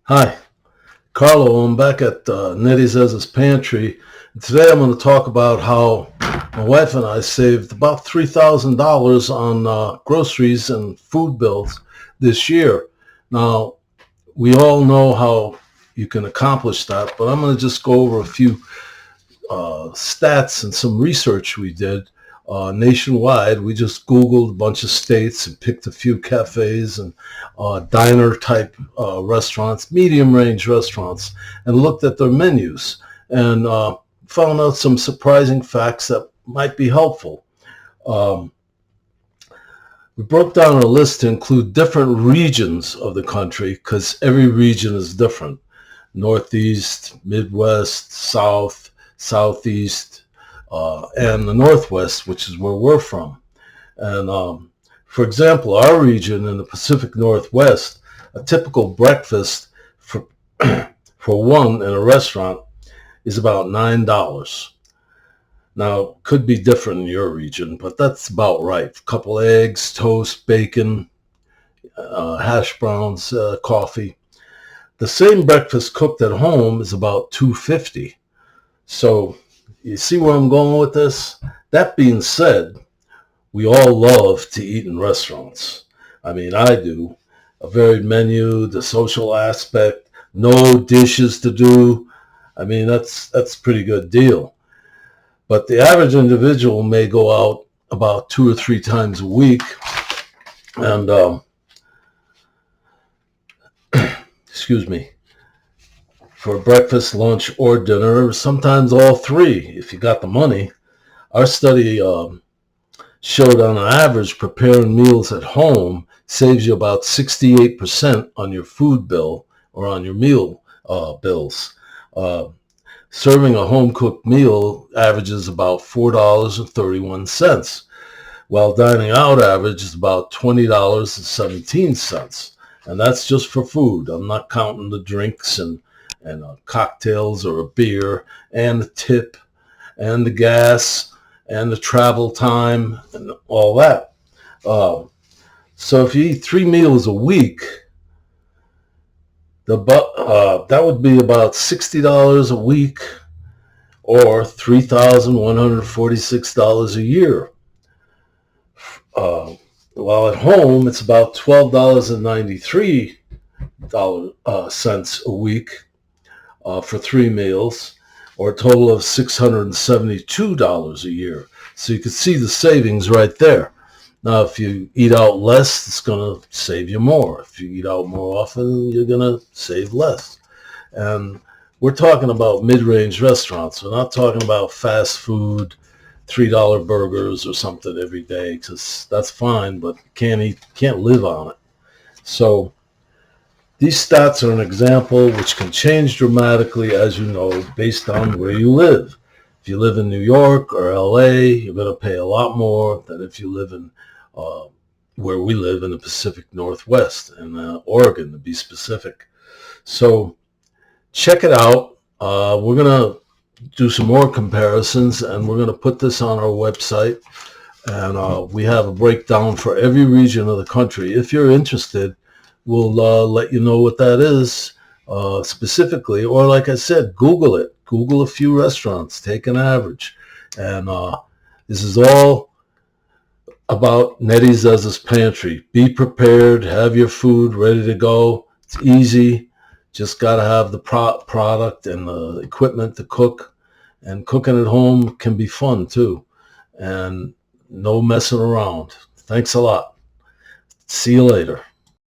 Hi, Carlo. I'm back at Nettie's Ez's Pantry. Today I'm going to talk about how my wife and I saved about $3,000 on groceries and food bills this year. Now, we all know how you can accomplish that, but I'm going to just go over a few stats and some research we did nationwide. We just Googled a bunch of states and picked a few cafes and diner type restaurants, medium range restaurants, and looked at their menus and found out some surprising facts that might be helpful. Um, we broke down a list to include different regions of the country because every region is different. Northeast, Midwest, South, Southeast, and the Northwest, which is where we're from. And for example, our region in the Pacific Northwest, a typical breakfast for for one in a restaurant is about $9. Now, could be different in your region, but that's about right. A couple eggs, toast, bacon, hash browns, coffee. The same breakfast cooked at home is about $2.50. So you see where I'm going with this? That being said, we all love to eat in restaurants. I mean, I do. A varied menu, the social aspect, no dishes to do. I mean, that's a pretty good deal. But the average individual may go out about 2 or 3 times a week, and excuse me, for breakfast, lunch, or dinner, sometimes all three if you got the money. Our study showed on average preparing meals at home saves you about 68% on your food bill or on your meal bills. Serving a home-cooked meal averages about $4.31, while dining out averages about $20.17. And that's just for food. I'm not counting the drinks and cocktails or a beer and the tip and the gas and the travel time and all that. So if you eat 3 meals a week, that would be about $60 a week or $3,146 a year. While at home, it's about $12.93 cents a week for 3 meals, or a total of $672 a year. So you can see the savings right there. Now, if you eat out less, it's going to save you more. If you eat out more often, you're going to save less. And we're talking about mid-range restaurants. We're not talking about fast food, $3 burgers or something every day, because that's fine, but can't live on it. So these stats are an example which can change dramatically, as you know, based on where you live. If you live in New York or LA, you're going to pay a lot more than if you live in where we live in the Pacific Northwest, in Oregon to be specific. So check it out. We're going to do some more comparisons, and we're going to put this on our website. And we have a breakdown for every region of the country. If you're interested, we'll let you know what that is specifically. Or like I said, Google it. Google a few restaurants. Take an average. And this is all about Nettie's Ez's Pantry. Be prepared. Have your food ready to go. It's easy. Just got to have the product and the equipment to cook. And cooking at home can be fun too. And no messing around. Thanks a lot. See you later.